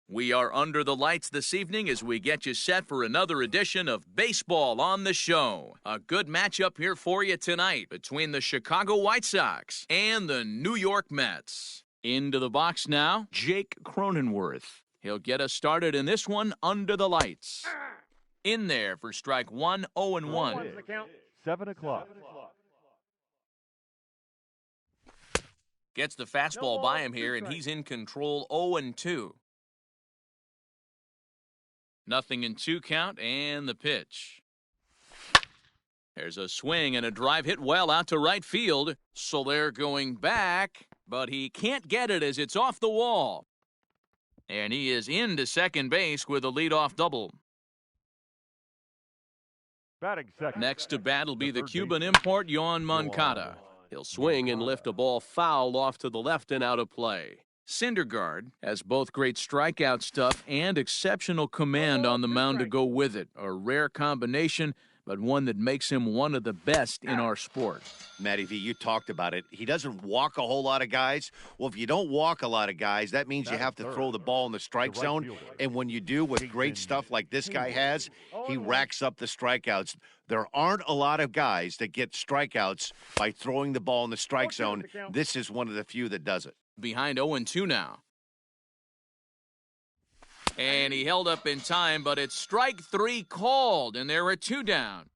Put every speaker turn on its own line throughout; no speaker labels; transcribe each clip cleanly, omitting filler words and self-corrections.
We are under the lights this evening as we get you set for another edition of Baseball on the Show. A good matchup here for you tonight between the Chicago White Sox and the New York Mets. Into the box now, Jake Cronenworth. He'll get us started in this one under the lights. In there for strike one, 0-1.
7 o'clock.
Gets the fastball by him here, and he's in control 0-2. Nothing in 2 count, and the pitch. There's a swing and a drive hit well out to right field. Soler going back, but he can't get it as it's off the wall. And he is into second base with a leadoff double.
Batting second.
Next to bat will be the Cuban import, Yoan Moncada. He'll swing and lift a ball foul off to the left and out of play. Syndergaard has both great strikeout stuff and exceptional command on the mound to go with it. A rare combination, but one that makes him one of the best in our sport.
Matty V, you talked about it. He doesn't walk a whole lot of guys. Well, if you don't walk a lot of guys, that means you have to throw the ball in the strike zone. And when you do with great stuff like this guy has, he racks up the strikeouts. There aren't a lot of guys that get strikeouts by throwing the ball in the strike zone. This is one of the few that does it.
Behind 0-2 now. And he held up in time, but it's strike 3 called, and there are 2 down.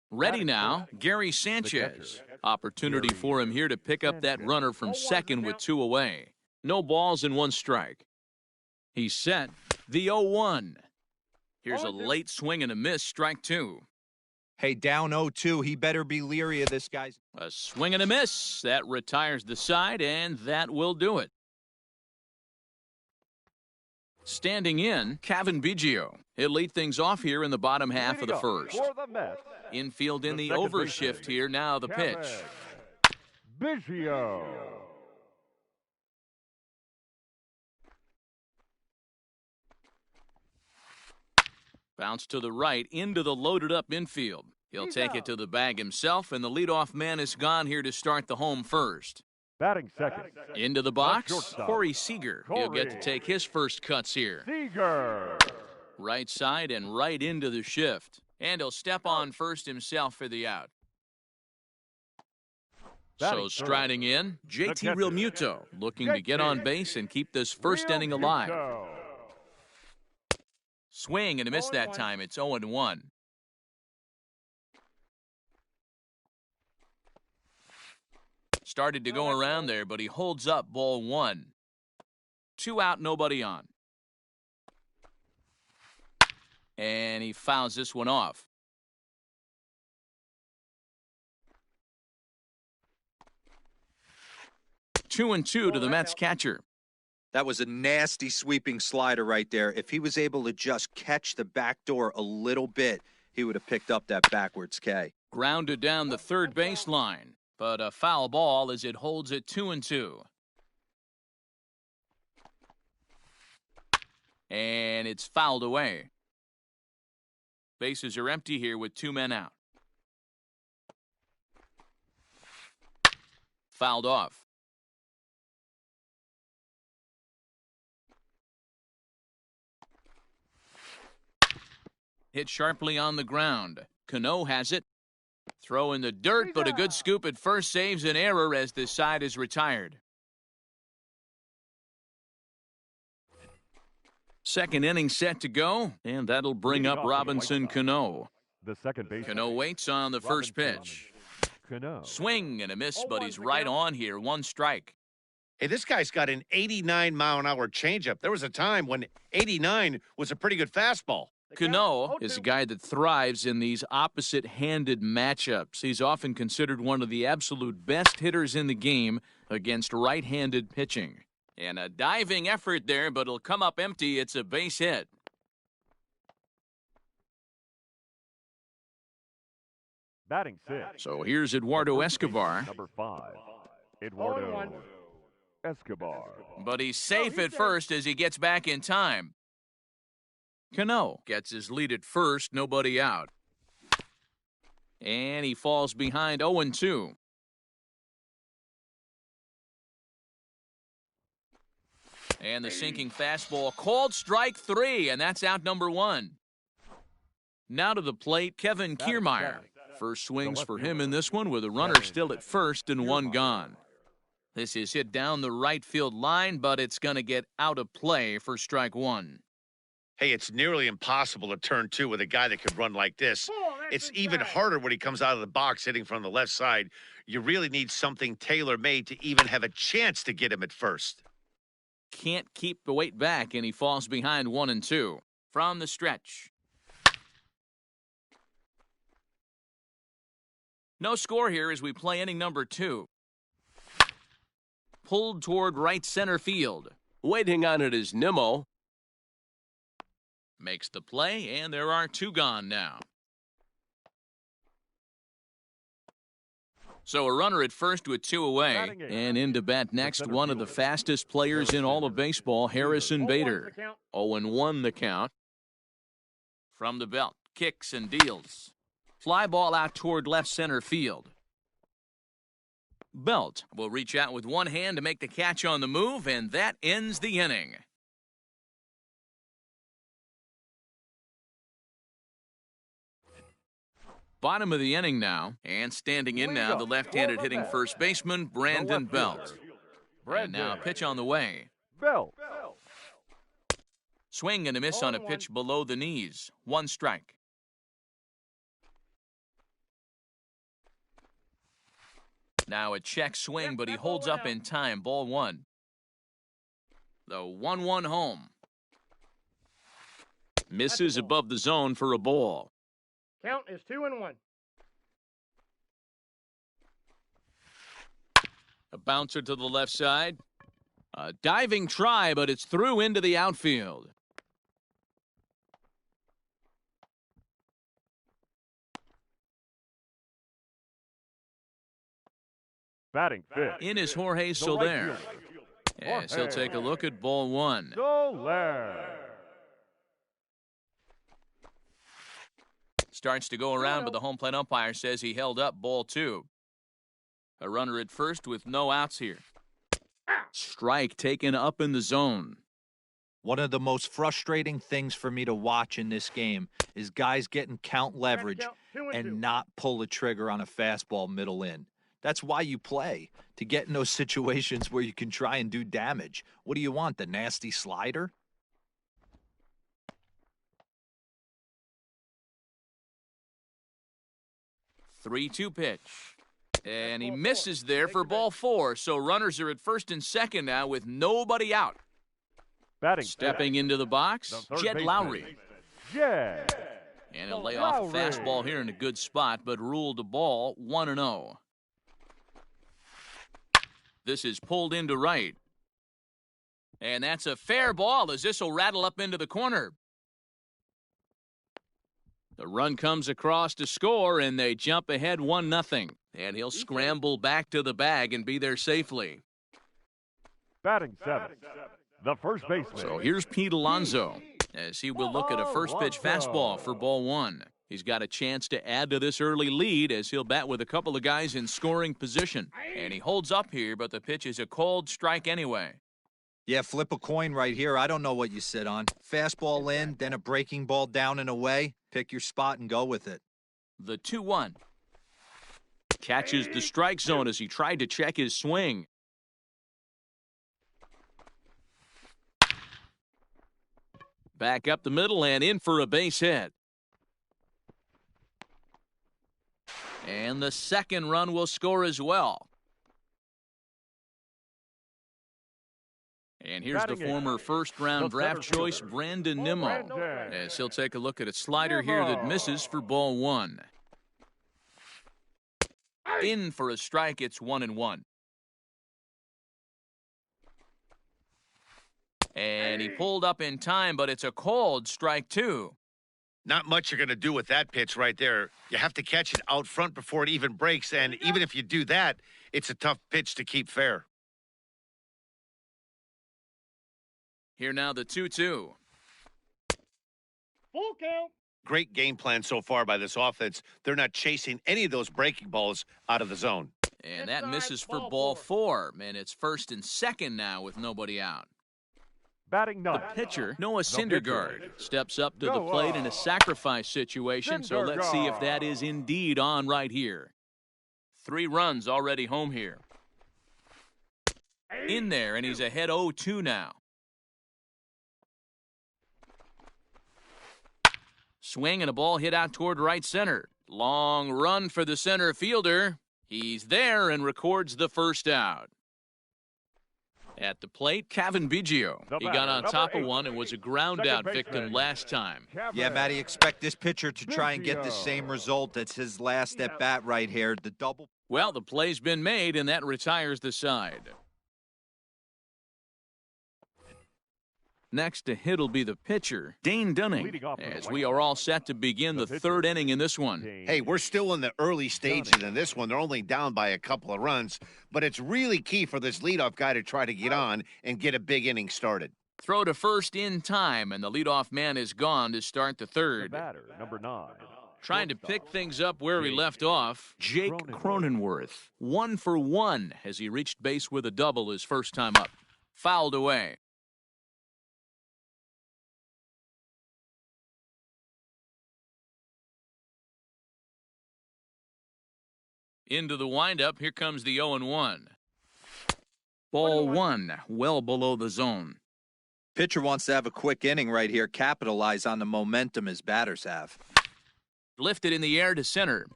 Ready now, Gary Sanchez. Opportunity for him here to pick up that runner from second with 2 away. No balls and 1 strike. He's set. The 0-1. Here's a late swing and a miss, strike 2.
Hey, down 0-2, he better be leery of this guy's.
A swing and a miss. That retires the side, and that will do it. Standing in, Cavan Biggio. He'll lead things off here in the bottom half of the first. Infield in the overshift here, now the pitch.
Biggio.
Bounce to the right, into the loaded-up infield. He'll take it to the bag himself, and the leadoff man is gone here to start the home first.
Batting second.
Into the box, Corey Seager. He'll get to take his first cuts here.
Seager.
Right side and right into the shift. And he'll step on first himself for the out. So striding in, JT Realmuto, looking to get on base and keep this first inning alive. Swing and a miss that time. It's 0-1. Started to go around there, but he holds up ball 1. 2 out, nobody on. And he fouls this one off. Two and two to the Mets catcher.
That was a nasty sweeping slider right there. If he was able to just catch the back door a little bit, he would have picked up that backwards K.
Grounded down the third baseline, but a foul ball as it holds it 2-2. And it's fouled away. Bases are empty here with 2 men out. Fouled off. Hit sharply on the ground. Cano has it. Throw in the dirt, but a good scoop at first saves an error as this side is retired. Second inning set to go, and that'll bring up Robinson Cano.
The second base.
Cano waits on the first pitch.
Cano.
Swing and a miss, but he's right on here. 1 strike.
Hey, this guy's got an 89-mile-an-hour changeup. There was a time when 89 was a pretty good fastball.
Cano is a guy that thrives in these opposite-handed matchups. He's often considered one of the absolute best hitters in the game against right-handed pitching. And a diving effort there, but it'll come up empty. It's a base hit.
Batting 6.
So here's Eduardo Escobar.
Number 5. Eduardo Escobar.
But he's safe at first as he gets back in time. Cano gets his lead at first, nobody out. And he falls behind 0-2. And the sinking fastball called strike 3, and that's out number 1. Now to the plate, Kevin Kiermaier. First swings for him in this one with a runner still at first and 1 gone. This is hit down the right field line, but it's going to get out of play for strike 1.
Hey, it's nearly impossible to turn 2 with a guy that could run like this. It's even harder when he comes out of the box hitting from the left side. You really need something tailor-made to even have a chance to get him at first.
Can't keep the weight back, and he falls behind 1 and 2. From the stretch. No score here as we play inning number 2. Pulled toward right center field.
Waiting on it is Nimmo.
Makes the play, and there are 2 gone now. So a runner at first with 2 away. And in to bat next, one of the fastest players in all of baseball, Harrison Bader. 0-1 the count. From the belt, kicks and deals. Fly ball out toward left center field. Belt will reach out with one hand to make the catch on the move, and that ends the inning. Bottom of the inning now, and standing in now, the left-handed hitting first baseman, Brandon Belt. And now a pitch on the way.
Belt.
Swing and a miss on a pitch below the knees. 1 strike. Now a check swing, but he holds up in time. Ball 1. The 1-1 home. Misses above the zone for a ball.
Count is 2-1.
A bouncer to the left side. A diving try, but it's through into the outfield.
Batting 5th.
In is Jorge Soler. Yes, he'll take a look at ball 1.
Soler.
Starts to go around, but the home plate umpire says he held up ball 2. A runner at first with no outs here. Strike taken up in the zone.
One of the most frustrating things for me to watch in this game is guys getting count leverage and not pull the trigger on a fastball middle in. That's why you play, to get in those situations where you can try and do damage. What do you want, the nasty slider?
Three-two pitch. And he misses there for ball 4. So runners are at first and second now with nobody out.
Batting
Stepping into the box, Jed Lowry.
Jed.
And he'll lay off a fastball here in a good spot, but ruled a ball 1-0. This is pulled into right. And that's a fair ball as this will rattle up into the corner. The run comes across to score, and they jump ahead 1-0. And he'll scramble back to the bag and be there safely.
Batting 7th. The first baseman.
So here's Pete Alonso as he will look at a first pitch fastball for ball 1. He's got a chance to add to this early lead as he'll bat with a couple of guys in scoring position. And he holds up here, but the pitch is a called strike anyway.
Yeah, flip a coin right here. I don't know what you sit on. Fastball in, then a breaking ball down and away. Pick your spot and go with it.
The 2-1. Catches the strike zone as he tried to check his swing. Back up the middle and in for a base hit. And the second run will score as well. And here's the former first-round draft choice, Brandon Nimmo, as he'll take a look at a slider here that misses for ball 1. In for a strike, it's 1-1. And he pulled up in time, but it's a called strike 2.
Not much you're going to do with that pitch right there. You have to catch it out front before it even breaks, and even if you do that, it's a tough pitch to keep fair.
Here now the 2-2.
Full count.
Great game plan so far by this offense. They're not chasing any of those breaking balls out of the zone.
And that misses for ball 4. And it's first and second now with nobody out.
Batting
The
ninth.
pitcher, Noah
The pitcher.
Syndergaard, steps up to the plate in a sacrifice situation, so let's see if that is indeed on right here. 3 runs already home here. In there, and he's ahead 0-2 now. Swing and a ball hit out toward right center. Long run for the center fielder. He's there and records the first out. At the plate, Kevin Biggio. He got on top of one and was a ground out victim last time.
Yeah, Matty, expect this pitcher to try and get the same result. That's his last at bat right here. The double.
Well, the play's been made, and that retires the side. Next to hit will be the pitcher, Dane Dunning, as we are all set to begin the 3rd inning in this one.
Hey, we're still in the early stages in this one. They're only down by a couple of runs, but it's really key for this leadoff guy to try to get on and get a big inning started.
Throw to first in time, and the leadoff man is gone to start the 3rd.
Batter, number 9.
Trying to pick things up where he left off, Jake Cronenworth. 1 for 1 as he reached base with a double his first time up. Fouled away. Into the windup, here comes the 0-1. Ball 1, well below the zone.
Pitcher wants to have a quick inning right here, capitalize on the momentum his batters have.
Lifted in the air to center.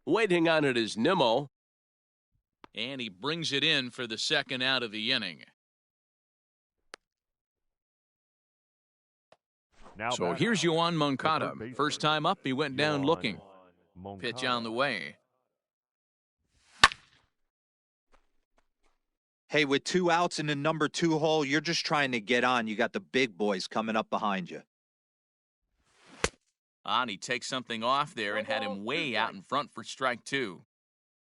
Waiting on it is Nimmo.
And he brings it in for the 2nd out of the inning. So here's Yoan Moncada. First time up, he went down looking. Pitch on the way.
Hey, with 2 outs in the number 2 hole, you're just trying to get on. You got the big boys coming up behind you.
On, he takes something off there and had him way out in front for strike 2.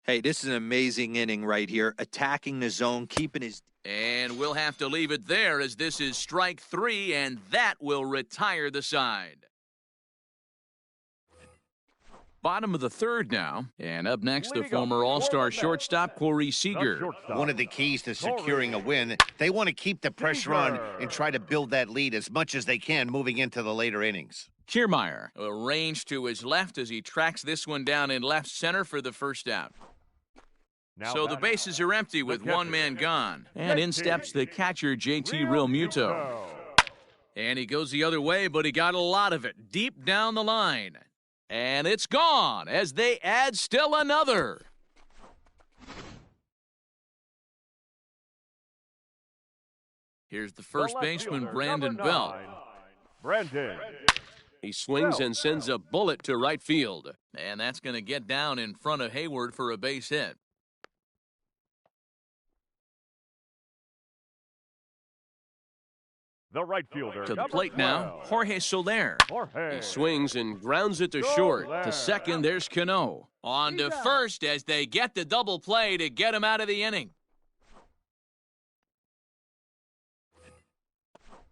Hey, this is an amazing inning right here. Attacking the zone, keeping his...
And we'll have to leave it there as this is strike 3, and that will retire the side. Bottom of the 3rd now, and up next, the former All-Star shortstop, Corey Seager.
One of the keys to securing a win, they want to keep the pressure on and try to build that lead as much as they can moving into the later innings.
Kiermaier arranged to his left as he tracks this one down in left center for the first out. So the bases are empty with 1 man gone. And in steps the catcher, JT Realmuto. And he goes the other way, but he got a lot of it deep down the line. And it's gone as they add still another. Here's the first baseman, Brandon Belt.
Brandon.
He swings and sends a bullet to right field.
And that's going to get down in front of Hayward for a base hit.
The right fielder.
To the plate now, Jorge Soler.
Jorge.
He swings and grounds it to short.
To second, there's Cano. On to first as they get the double play to get him out of the inning.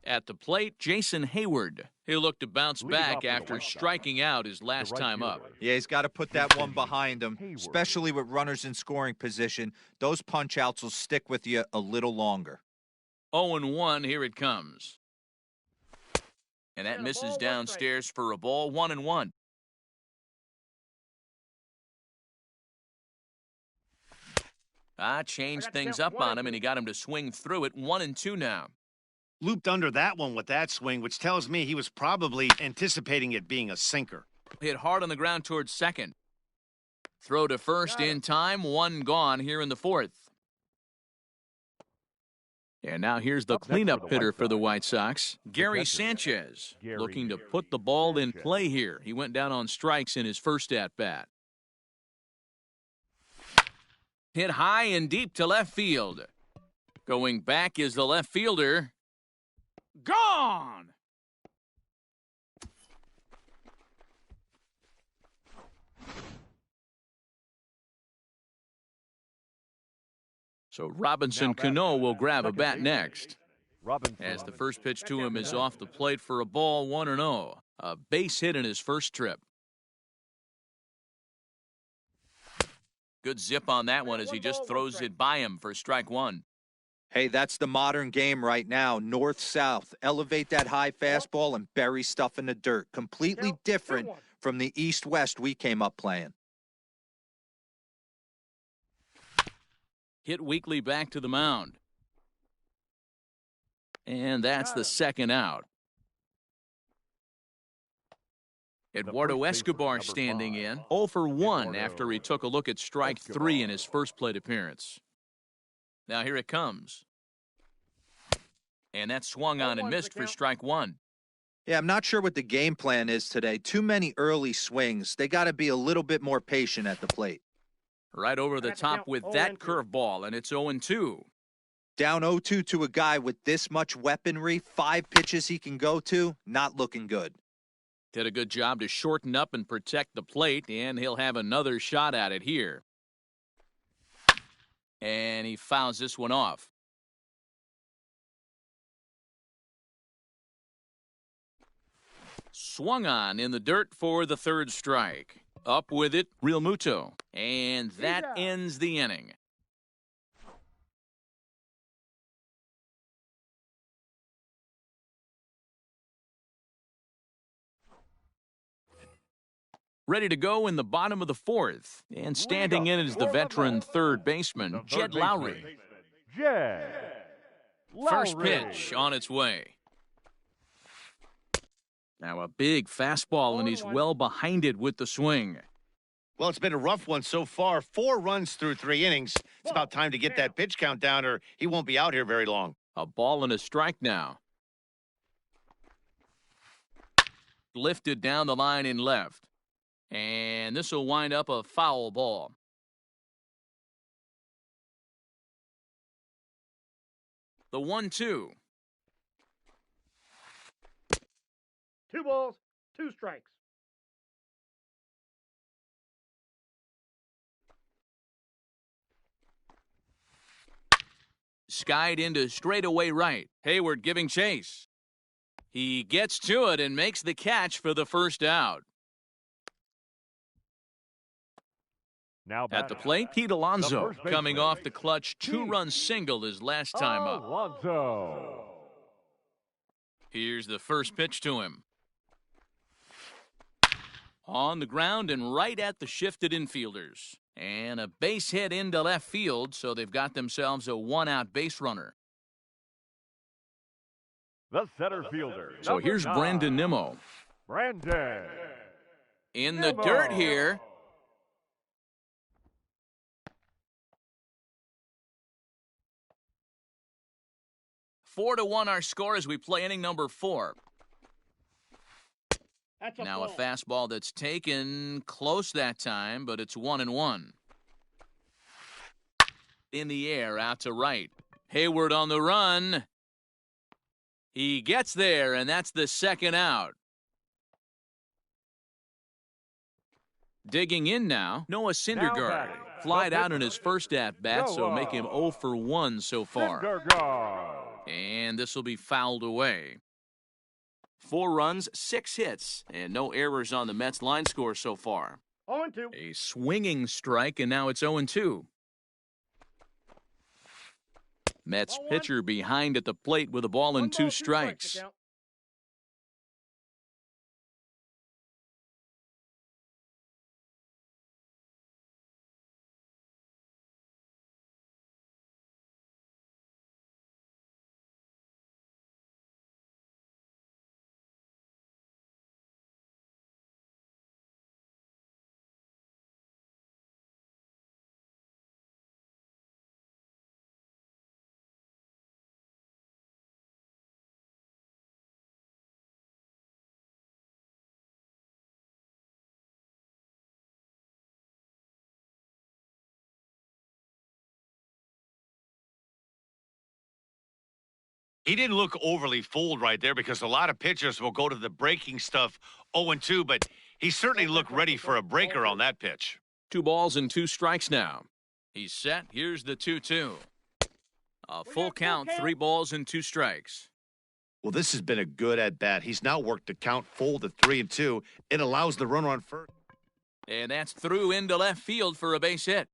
At the plate, Jason Hayward. He looked to bounce back after striking out his last time up.
Yeah, he's got to put that one behind him, especially with runners in scoring position. Those punch-outs will stick with you a little longer.
0-1, here it comes. And that misses downstairs for a ball, 1-1. Changed things up on him, and he got him to swing through it, 1-2 now.
Looped under that one with that swing, which tells me he was probably anticipating it being a sinker.
Hit hard on the ground towards second. Throw to first in time, 1 gone here in the 4th. And now here's the cleanup hitter for the White Sox, Gary Sanchez, looking to put the ball in play here. He went down on strikes in his first at-bat. Hit high and deep to left field. Going back is the left fielder. Gone! So Robinson Cano will grab a bat next. As the first pitch to him is off the plate for a ball, 1-0. A base hit in his first trip. Good zip on that one as he just throws it by him for strike 1.
Hey, that's the modern game right now. North-south. Elevate that high fastball and bury stuff in the dirt. Completely different from the east-west we came up playing.
Hit weakly back to the mound. And that's the second out. Eduardo Escobar standing in, 0 for 1 after he took a look at strike 3 in his first plate appearance. Now here it comes. And that swung on and missed for strike 1.
Yeah, I'm not sure what the game plan is today. Too many early swings. They got to be a little bit more patient at the plate.
Right over the top with that curveball, and it's 0-2.
Down 0-2 to a guy with this much weaponry, 5 pitches he can go to, not looking good.
Did a good job to shorten up and protect the plate, and he'll have another shot at it here. And he fouls this one off. Swung on in the dirt for the third strike. Up with it, Real Muto. And that ends the inning. Ready to go in the bottom of the fourth. And standing in is the veteran third baseman, Jed Lowry. First pitch on its way. Now a big fastball, and he's well behind it with the swing.
Well, it's been a rough one so far. 4 runs through 3 innings. It's about time to get that pitch count down, or he won't be out here very long.
A ball and a strike now. Lifted down the line in left. And this will wind up a foul ball. The 1-2.
2 balls, 2 strikes.
Skied into straightaway right. Hayward giving chase. He gets to it and makes the catch for the first out.
Now
at the plate, Pete Alonso coming off the clutch 2-run single his last time up.
Alonso.
Here's the first pitch to him. On the ground and right at the shifted infielders. And a base hit into left field, so they've got themselves a 1-out base runner.
The center fielder.
So here's Brandon Nimmo.
Brandon.
In the dirt here. Four to 1 our score as we play inning number 4. Now a fastball that's taken close that time, but it's 1-1. In the air, out to right. Hayward on the run. He gets there, and that's the second out. Digging in now, Noah Syndergaard. Flied out in his first at-bat, so make him 0 for 1 so far. And this will be fouled away. 4 runs, 6 hits, and no errors on the Mets line score so far.
0-2.
A swinging strike, and now it's 0-2. Mets pitcher behind at the plate with a ball and 2 strikes.
He didn't look overly fooled right there because a lot of pitchers will go to the breaking stuff 0-2, but he certainly looked ready for a breaker on that pitch.
2 balls and 2 strikes now. He's set. Here's the 2-2. A full count, 3 balls and 2 strikes.
Well, this has been a good at-bat. He's now worked the count full to 3-2. It allows the runner on first.
And that's through into left field for a base hit.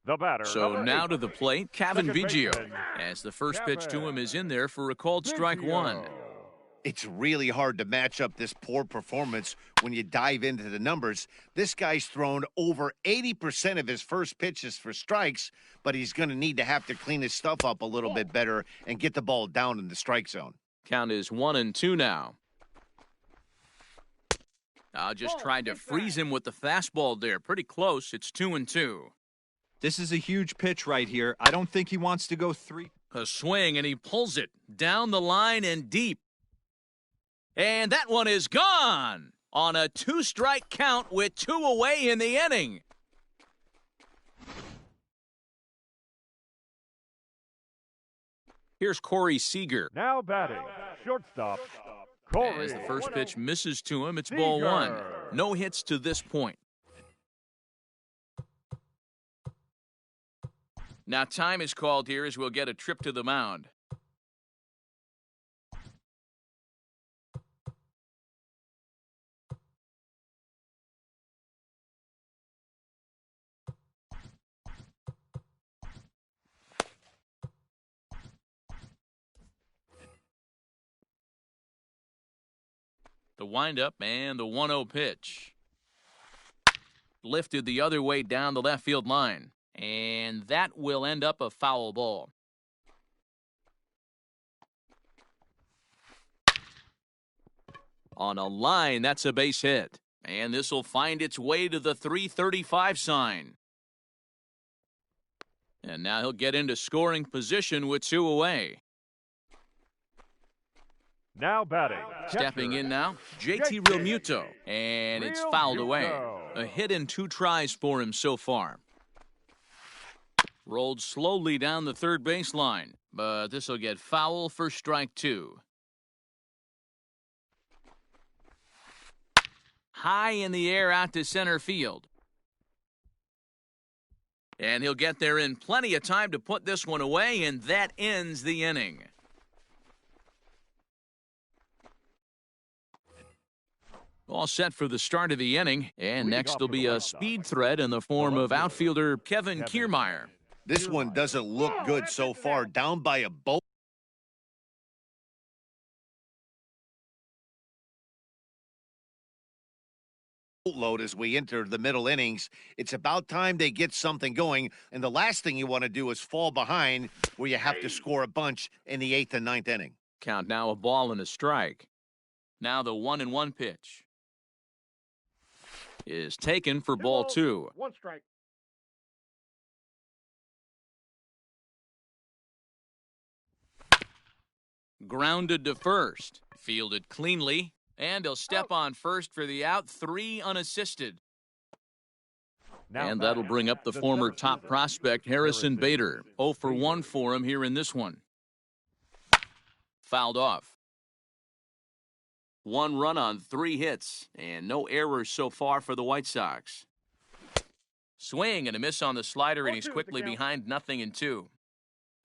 The batter.
So
number
now
8.
to the plate, Kevin
Second
Biggio,
baseman,
as the first pitch to him
Kevin
is in there for a called strike one.
Biggio.
It's really hard to match up this poor performance when you dive into the numbers. This guy's thrown over 80% of his first pitches for strikes, but he's going to need to have to clean his stuff up a little bit better and get the ball down in the strike zone.
Count is 1-2 now. Just tried to freeze him with the fastball there. Pretty close. It's 2-2.
This is a huge pitch right here. I don't think he wants to go 3.
A swing, and he pulls it down the line and deep. And that one is gone on a 2-strike count with 2 away in the inning. Here's Corey Seager.
Now batting. Shortstop. Corey.
As the first pitch misses to him, it's ball one. No hits to this point. Now time is called here as we'll get a trip to the mound. The windup and the 1-0 pitch. Lifted the other way down the left field line. And that will end up a foul ball. On a line, that's a base hit. And this will find its way to the 335 sign. And now he'll get into scoring position with 2 away.
Now batting.
Stepping in now, JT Realmuto. And it's fouled away. A hit in 2 tries for him so far. Rolled slowly down the third baseline, but this will get foul for strike 2. High in the air out to center field. And he'll get there in plenty of time to put this one away, and that ends the inning. All set for the start of the inning, and next will be a speed threat in the form of outfielder Kevin Kiermaier.
This one doesn't look good so far. Down by a boatload as we enter the middle innings. It's about time they get something going, and the last thing you want to do is fall behind where you have to score a bunch in the 8th and 9th inning.
Count now a ball and a strike. Now the 1-1 pitch is taken for ball 2.
1 strike.
Grounded to first. Fielded cleanly. And he'll step on first for the out. 3 unassisted. And that'll bring up the former top prospect, Harrison Bader. 0 for 1 for him here in this one. Fouled off. 1 run on 3 hits. And no errors so far for the White Sox. Swing and a miss on the slider, and he's quickly behind 0-2.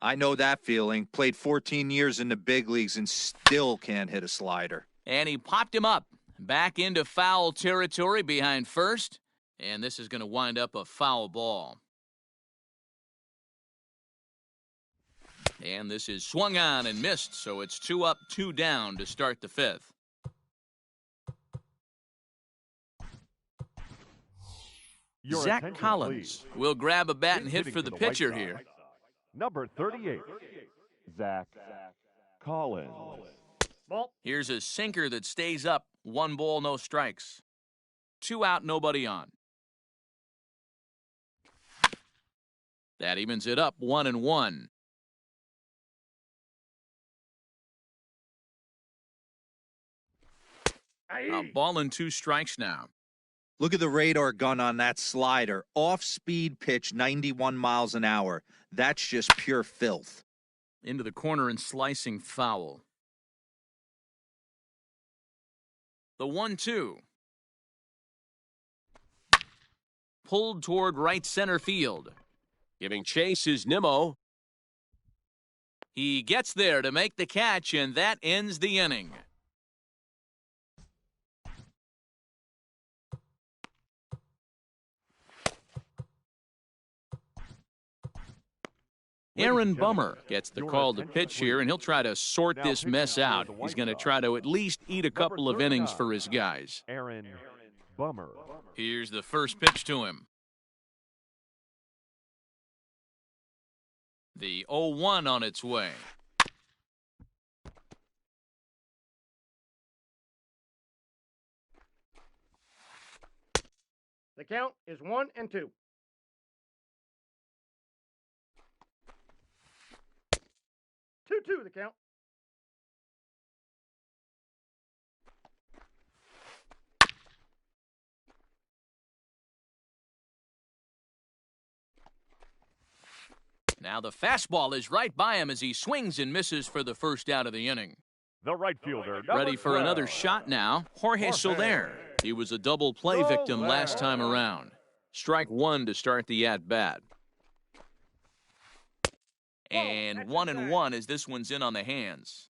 I know that feeling. Played 14 years in the big leagues and still can't hit a slider.
And he popped him up. Back into foul territory behind first. And this is going to wind up a foul ball. And this is swung on and missed, so it's 2 up, 2 down to start the 5th. Zach Collins will grab a bat and hit for the pitcher here.
Number 38, Zach Collins.
Ball.
Here's a sinker that stays up. 1 ball, no strikes. 2 out, nobody on. That evens it up, 1-1. A ball and 2 strikes now.
Look at the radar gun on that slider. Off-speed pitch, 91 miles an hour. That's just pure filth.
Into the corner and slicing foul. The 1-2. Pulled toward right center field.
Giving chase is Nimmo.
He gets there to make the catch, and that ends the inning. Aaron Bummer gets the call to pitch here, and he'll try to sort this mess out. He's going to try to at least eat a couple of innings for his guys.
Aaron Bummer.
Here's the first pitch to him. The 0-1 on its way.
The count is 1-2. Two, the count.
Now the fastball is right by him as he swings and misses for the first out of the inning.
The right fielder.
Ready for another shot now, Jorge Soler. He was a double play victim last time around. Strike one to start the at-bat. And 1-1 as this one's in on the hands.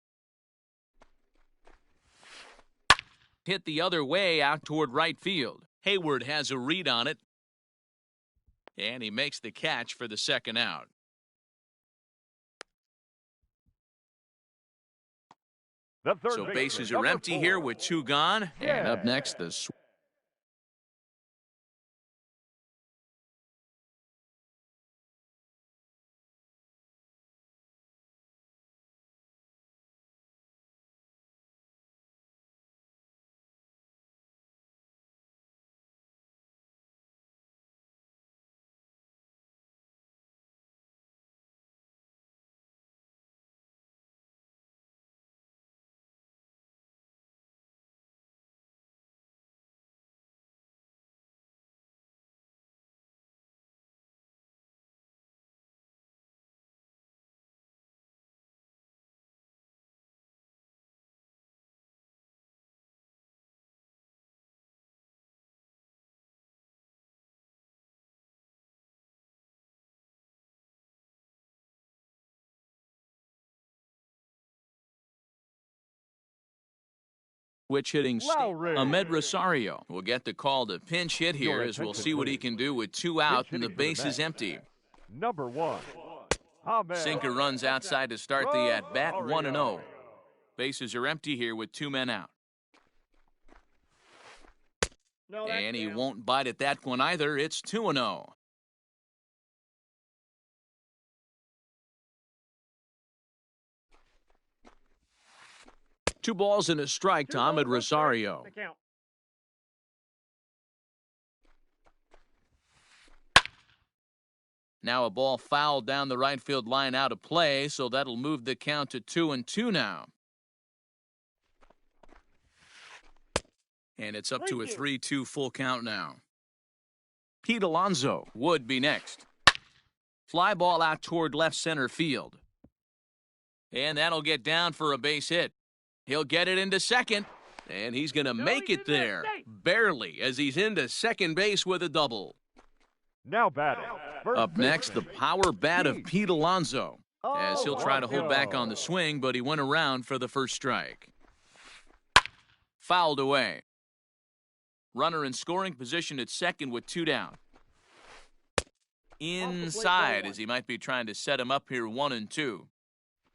Hit the other way out toward right field. Hayward has a read on it. And he makes the catch for the second out. So bases are empty here with two gone. And up next, the switch hitting Ahmed Rosario will get the call to pinch hit here as we'll see what he can do with two out and the base is empty.
Number 1.
Sinker runs outside to start the at-bat, 1-0. Bases are empty here with two men out. And he won't bite at that one either. It's 2-0. Two balls and a strike to Ahmed Rosario. Now a ball fouled down the right field line out of play, so that'll move the count to 2-2 now. And it's up to a 3-2 full count now. Pete Alonso would be next. Fly ball out toward left center field. And that'll get down for a base hit. He'll get it into second, and he's going to make it there, barely, as he's into second base with a double.
Now batting.
Up next, the power bat of Pete Alonso, as he'll try to hold back on the swing, but he went around for the first strike. Fouled away. Runner in scoring position at second with two down. Inside, as he might be trying to set him up here 1-2.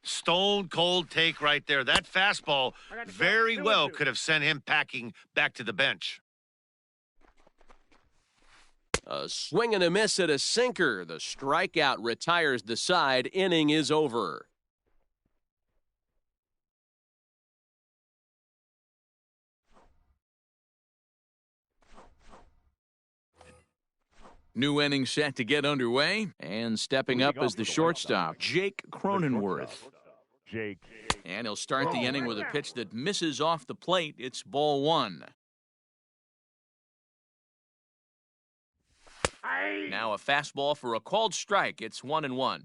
Stone cold take right there. That fastball very well could have sent him packing back to the bench.
A swing and a miss at a sinker. The strikeout retires the side. Inning is over.
New inning set to get underway, and stepping up as the shortstop, Jake Cronenworth. And he'll start the inning with a pitch that misses off the plate. It's ball one. Now a fastball for a called strike. It's 1-1.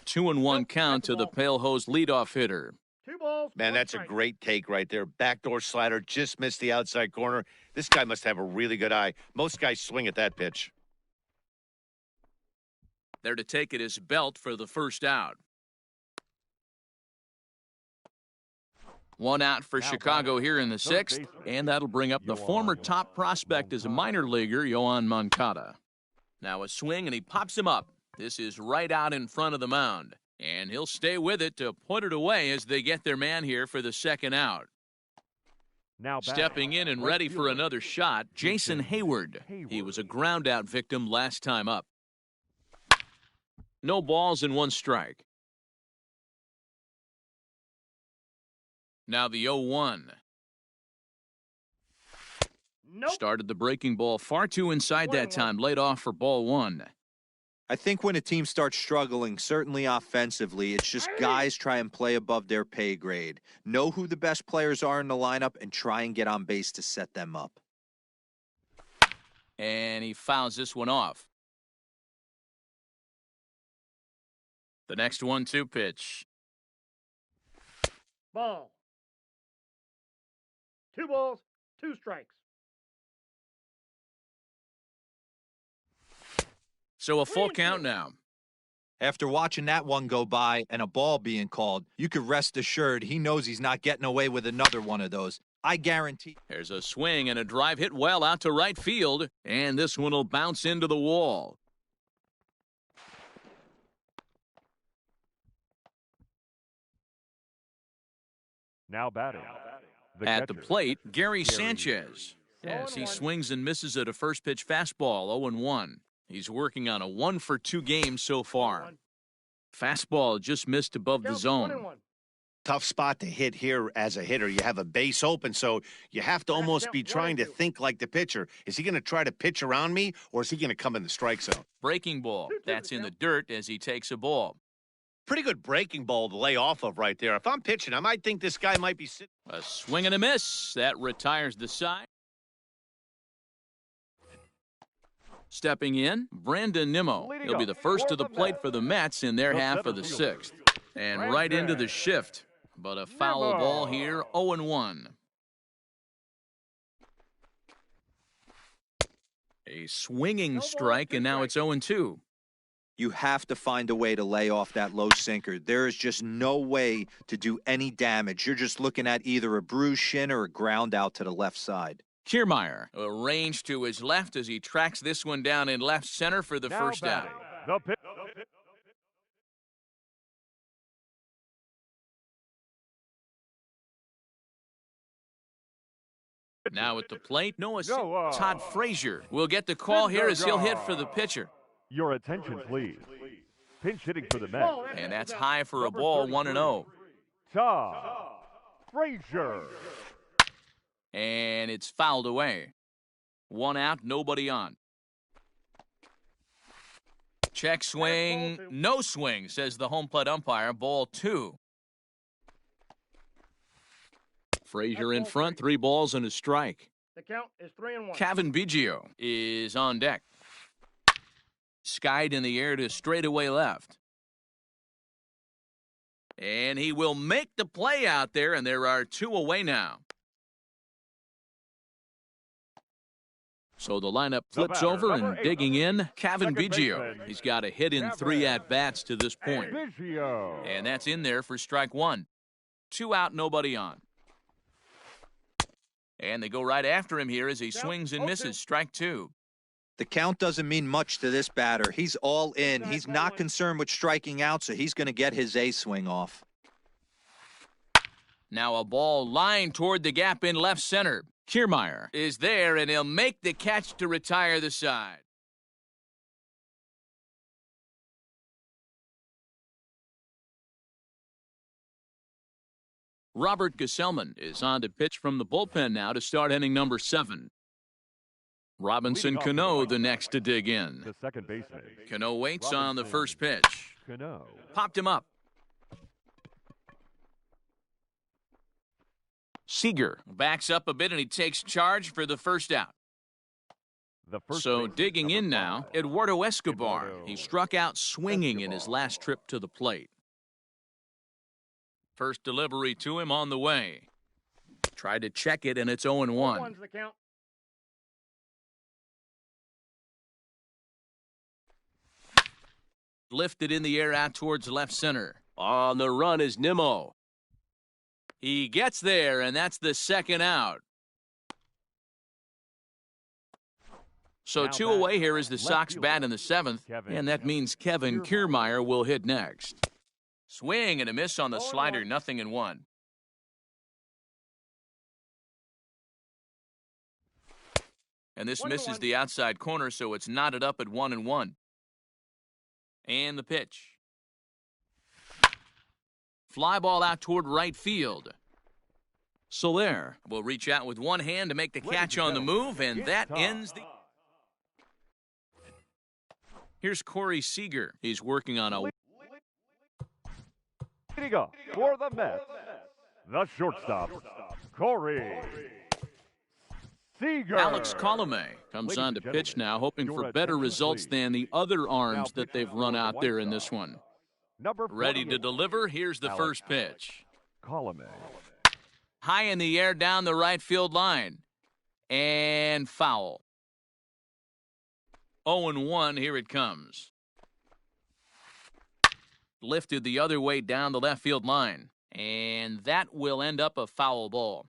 2-1 count to the Pale Hose leadoff hitter.
Man, that's a great take right there. Backdoor slider, just missed the outside corner. This guy must have a really good eye. Most guys swing at that pitch.
There to take it is Belt for the first out. One out for Chicago here in the sixth, and that'll bring up the former top prospect as a minor leaguer, Yohan Moncada. Now a swing, and he pops him up. This is right out in front of the mound. And he'll stay with it to put it away as they get their man here for the second out.
Now batting,
Stepping in and
right
ready for
fielder,
another shot, Jason Hayward. He was a ground-out victim last time up. No balls and 1 strike. Now the 0-1.
Nope.
Started the breaking ball far too inside that time. Laid off for ball 1.
I think when a team starts struggling, certainly offensively, it's just guys try and play above their pay grade. Know who the best players are in the lineup and try and get on base to set them up.
And he fouls this one off. The next 1-2 pitch.
Ball. 2 balls, 2 strikes.
So a full count now.
After watching that one go by and a ball being called, you could rest assured he knows he's not getting away with another one of those. I guarantee.
There's a swing and a drive hit well out to right field, and this one will bounce into the wall.
Now batting.
At the
catcher,
plate, Gary Sanchez. As he swings and misses at a first pitch fastball, 0-1. He's working on a 1-for-2 game so far. Fastball just missed above the zone.
Tough spot to hit here as a hitter. You have a base open, so you have to almost be trying to think like the pitcher. Is he going to try to pitch around me, or is he going to come in the strike zone?
Breaking ball. That's in the dirt as he takes a ball.
Pretty good breaking ball to lay off of right there. If I'm pitching, I might think this guy might be sitting.
A swing and a miss. That retires the side. Stepping in, Brandon Nimmo. He'll be the first to the plate for the Mets in their half of the 6th. And right into the shift. But a foul ball here, 0-1. A swinging strike, and now it's 0-2.
You have to find a way to lay off that low sinker. There is just no way to do any damage. You're just looking at either a bruised shin or a ground out to the left side.
Kiermaier arranged to his left as he tracks this one down in left center for the first out.
The pitch.
Now at the plate, Todd Frazier will get the call here as he'll hit for the pitcher.
Your attention, please. Pinch hitting for the Mets.
And that's high for a ball, 1-0.
Todd Frazier.
And it's fouled away. 1 out, nobody on. Check swing, no swing, says the home plate umpire. Ball 2. Frazier in front, 3 balls and a strike.
The count is 3-1.
Kevin Biggio is on deck. Skied in the air to straightaway left. And he will make the play out there, and there are 2 away now. So the lineup flips over and digging in, Kevin Biggio. He's got a hit in 3 at-bats to this point. And that's in there for strike 1. 2 out, nobody on. And they go right after him here as he swings and misses. Strike 2.
The count doesn't mean much to this batter. He's all in. He's not concerned with striking out, so he's going to get his A swing off.
Now a ball lined toward the gap in left center. Kiermaier is there, and he'll make the catch to retire the side. Robert Gesellman is on to pitch from the bullpen now to start inning number 7. Robinson Cano the next to dig in.
The second baseman.
Cano waits on the first pitch.
Cano.
Popped him up. Seager backs up a bit and he takes charge for the first out. So digging in now, Eduardo Escobar. He struck out swinging in his last trip to the plate. First delivery to him on the way. Tried to check it and it's 0-1. Lifted in the air out towards left center. On the run is Nimmo. He gets there, and that's the second out. So 2 away here is the Sox bat in the 7th, and that means Kevin Kiermaier will hit next. Swing and a miss on the slider, 0-1. And this misses the outside corner, so it's knotted up at 1-1. And the pitch. Fly ball out toward right field. Soler will reach out with one hand to make the catch on the move, and that ends the... Here's Corey Seager. He's working on a...
Leading up for the Mets, the shortstop, Corey Seager.
Alex Colomé comes on to pitch now, hoping for better results than the other arms that they've run out there in this one. Ready to deliver, here's the first pitch.
Colomé.
High in the air down the right field line. And foul. 0-1, here it comes. Lifted the other way down the left field line. And that will end up a foul ball.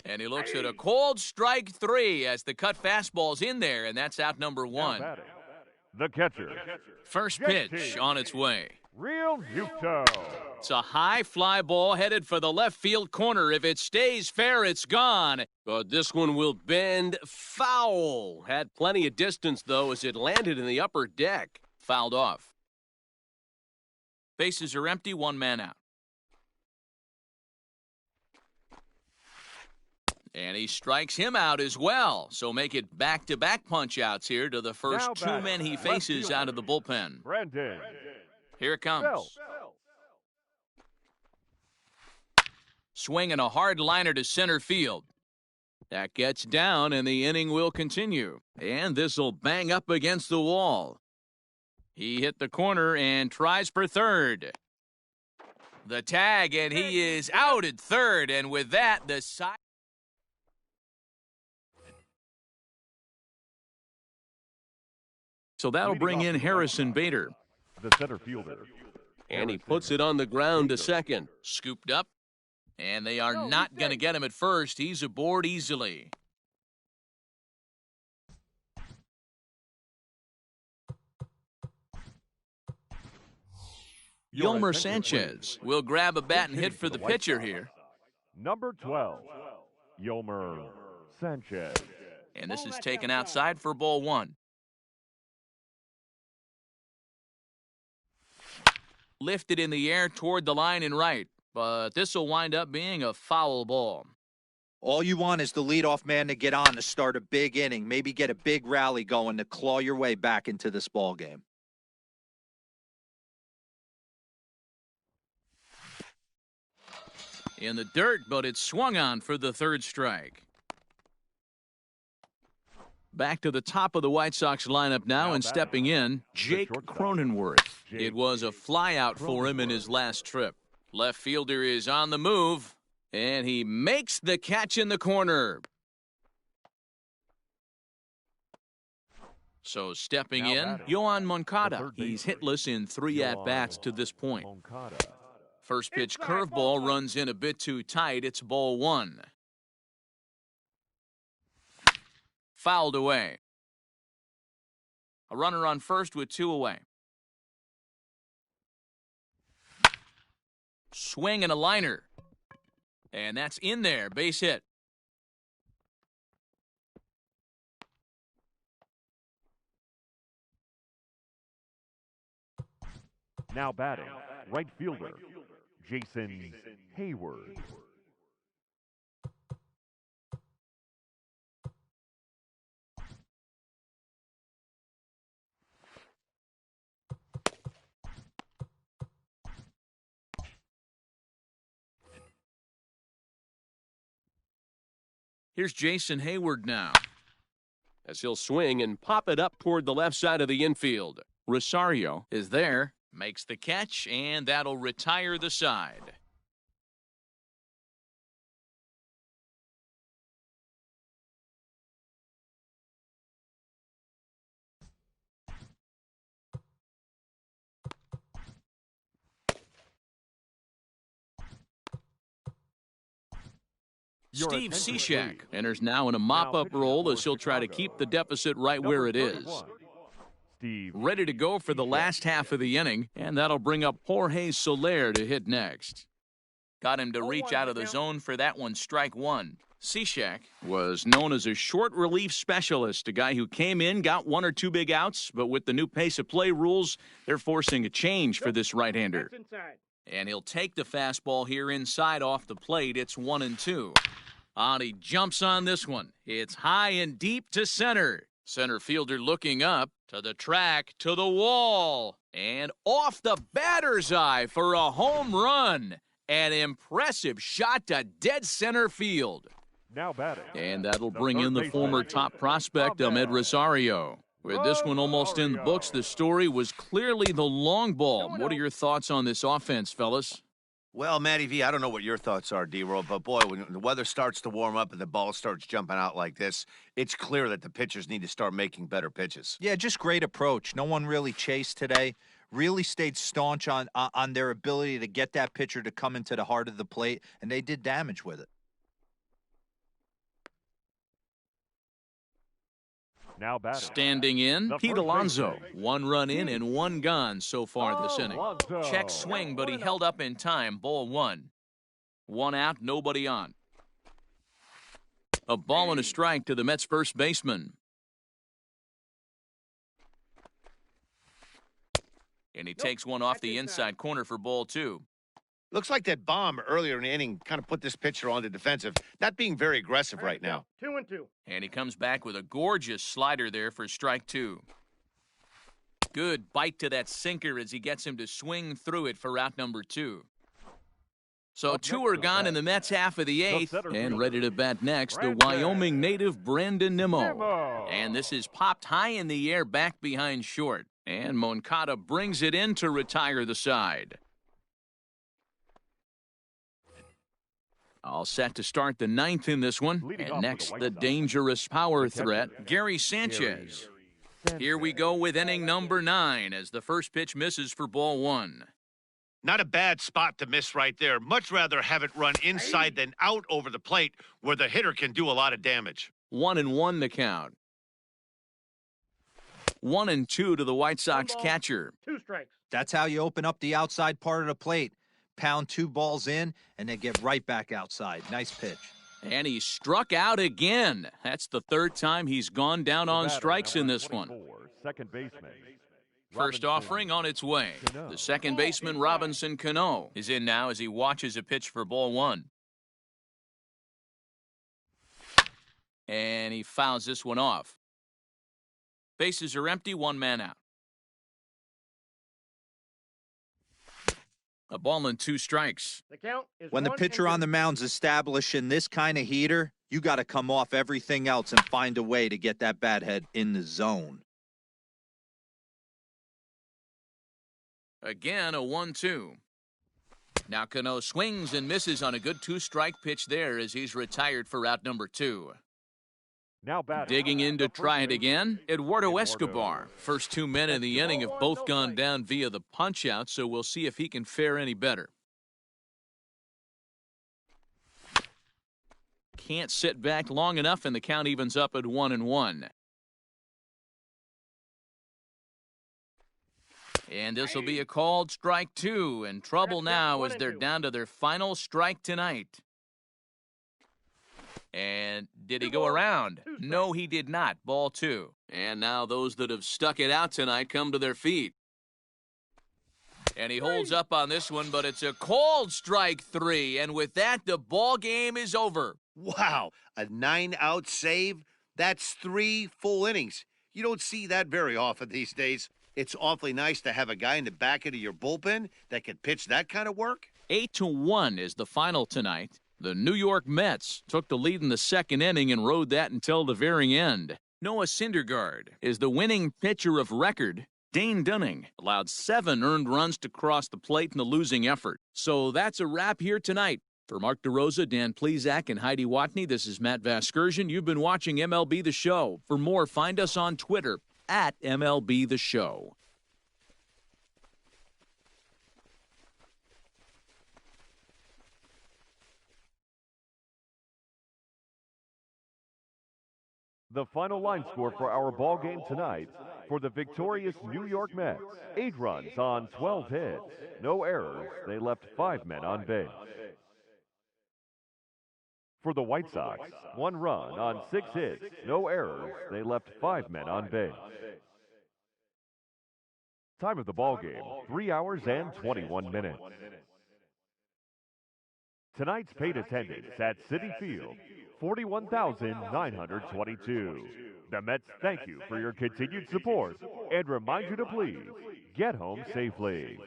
And he looks at a cold strike 3 as the cut fastball's in there, and that's out number 1.
The catcher.
First pitch on its way.
Real Muto.
It's a high fly ball headed for the left field corner. If it stays fair, it's gone.
But this one will bend foul. Had plenty of distance, though, as it landed in the upper deck.
Fouled off. Bases are empty, 1 man out. And he strikes him out as well. So make it back-to-back punch-outs here to the first 2 men he faces out of the bullpen.
Brandon.
Here it comes. Swing and a hard liner to center field. That gets down, and the inning will continue. And this will bang up against the wall. He hit the corner and tries for third. The tag, and he is out at third. And with that, the side... So that'll bring in Harrison Bader.
The center fielder.
And he puts it on the ground to second.
Scooped up. And they are not going to get him at first. He's aboard easily. Yolmer Sanchez will grab a bat and hit for the pitcher here.
Number 12, Yolmer Sanchez.
And this is taken outside for ball 1. Lifted in the air toward the line and right, but this will wind up being a foul ball.
All you want is the leadoff man to get on to start a big inning, maybe get a big rally going to claw your way back into this ball game.
In the dirt, but it's swung on for the third strike. Back to the top of the White Sox lineup now, and stepping in, Jake Cronenworth. It was a flyout for him in his last trip. Left fielder is on the move, and he makes the catch in the corner. So stepping in, Yohan Moncada. He's hitless in 3 at-bats to this point. First pitch curveball runs in a bit too tight. It's ball 1. Fouled away. A runner on first with 2 away. Swing and a liner. And that's in there. Base hit.
Now batting, right fielder, Jason Hayward.
Here's Jason Hayward now.
As he'll swing and pop it up toward the left side of the infield.
Rosario is there, makes the catch, and that'll retire the side. Steve Cishek enters now in a mop-up role as he'll try to keep the deficit right where it is. Ready to go for the last half of the inning, and that'll bring up Jorge Soler to hit next. Got him to reach out of the zone for that one, strike one. Cishek was known as a short relief specialist, a guy who came in, got one or two big outs, but with the new pace of play rules, they're forcing a change for this right-hander. And he'll take the fastball here inside off the plate. It's 1-2. And he jumps on this one. It's high and deep to center. Center fielder looking up to the track, to the wall, and off the batter's eye for a home run. An impressive shot to dead center field.
Now batting.
And that'll bring in the former top prospect, Ahmed Rosario. With this one almost in the books, the story was clearly the long ball. What are your thoughts on this offense, fellas?
Well, Matty V, I don't know what your thoughts are, D-Roll, but boy, when the weather starts to warm up and the ball starts jumping out like this, it's clear that the pitchers need to start making better pitches.
Yeah, just great approach. No one really chased today. Really stayed staunch on their ability to get that pitcher to come into the heart of the plate, and they did damage with it.
Now batting.
Standing in,
The
Pete
first
Alonso.
baseman.
1 run in and 1 gone so far this inning.
Alonso.
Check swing, but he held up in time. Ball 1. 1 out, nobody on. A ball and a strike to the Mets first baseman. And he takes one off the inside corner for ball 2.
Looks like that bomb earlier in the inning kind of put this pitcher on the defensive, not being very aggressive right now.
2-2.
And he comes back with a gorgeous slider there for strike 2. Good bite to that sinker as he gets him to swing through it for out number 2. So 2 are gone in the Mets half of the 8th, and ready to bat next, the Wyoming native Brandon Nimmo. And this is popped high in the air back behind short. And Moncada brings it in to retire the side. All set to start the 9th in this one. And next, the dangerous power threat, Gary Sanchez. Here we go with inning number 9 as the first pitch misses for ball 1.
Not a bad spot to miss right there. Much rather have it run inside than out over the plate where the hitter can do a lot of damage.
1-1 the count. 1-2 to the White Sox catcher.
2 strikes.
That's how you open up the outside part of the plate. Pound 2 balls in, and then get right back outside. Nice pitch.
And he struck out again. That's the 3rd time he's gone down on strikes in this one.
Second baseman.
First offering on its way. The second baseman, Robinson Cano, is in now as he watches a pitch for ball 1. And he fouls this one off. Bases are empty, 1 man out. A ball and 2 strikes.
The count is
When the pitcher on the mound's establishing this kind of heater, you got to come off everything else and find a way to get that bat head in the zone.
Again, a 1-2. Now Cano swings and misses on a good 2-strike pitch there as he's retired for out number 2.
Now batting.
Digging in to try it again, Eduardo Escobar. First 2 men in the inning have both gone down via the punch-out, so we'll see if he can fare any better. Can't sit back long enough, and the count evens up at 1-1. And this will be a called strike 2, and trouble now as they're down to their final strike tonight. And did he go around? No, he did not. Ball 2. And now those that have stuck it out tonight come to their feet. And he holds up on this one, but it's a called strike 3. And with that, the ball game is over.
Wow, a 9-out save? That's 3 full innings. You don't see that very often these days. It's awfully nice to have a guy in the back end of your bullpen that can pitch that kind of work.
8-1 is the final tonight. The New York Mets took the lead in the 2nd inning and rode that until the very end. Noah Syndergaard is the winning pitcher of record. Dane Dunning allowed 7 earned runs to cross the plate in the losing effort. So that's a wrap here tonight. For Mark DeRosa, Dan Plesac, and Heidi Watney, this is Matt Vasgersian. You've been watching MLB The Show. For more, find us on Twitter at MLB The Show.
The final line score for our ball game tonight for the victorious New York Mets: 8 runs on 12 hits, no errors. They left 5 men on base. For the White Sox, 1 run on 6 hits, no errors. They left 5 men on base. Time of the ball game, 3 hours and 21 minutes. Tonight's paid attendance at Citi Field, 41,922. The Mets thank you for your continued support and remind you to please get home safely.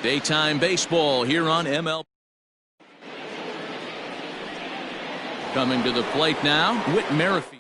Daytime baseball here on ML. Coming to the plate now, Whit Merrifield.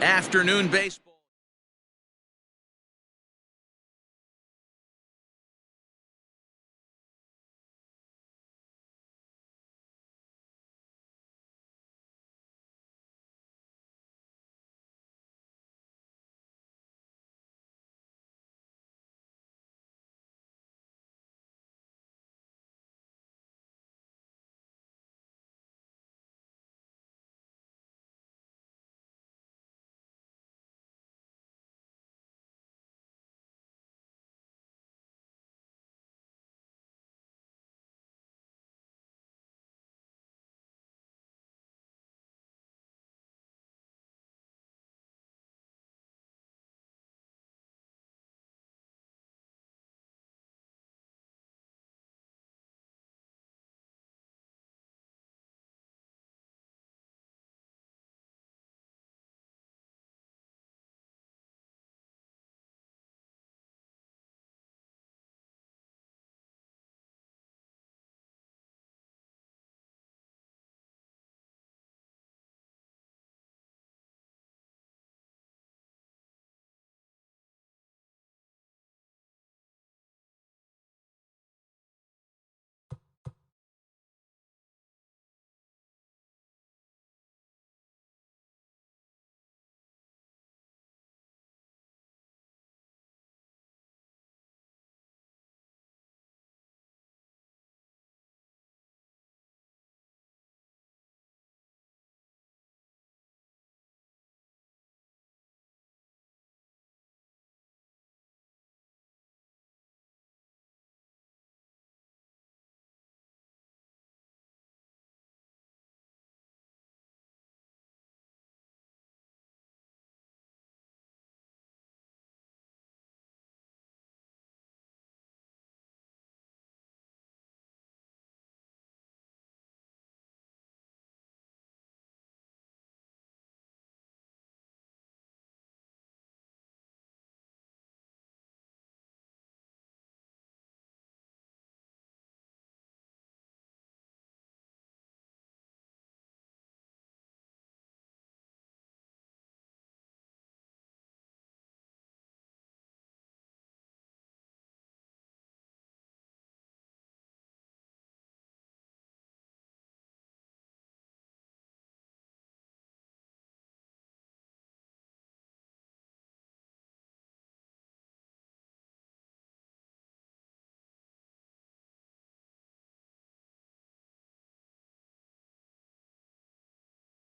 Afternoon baseball.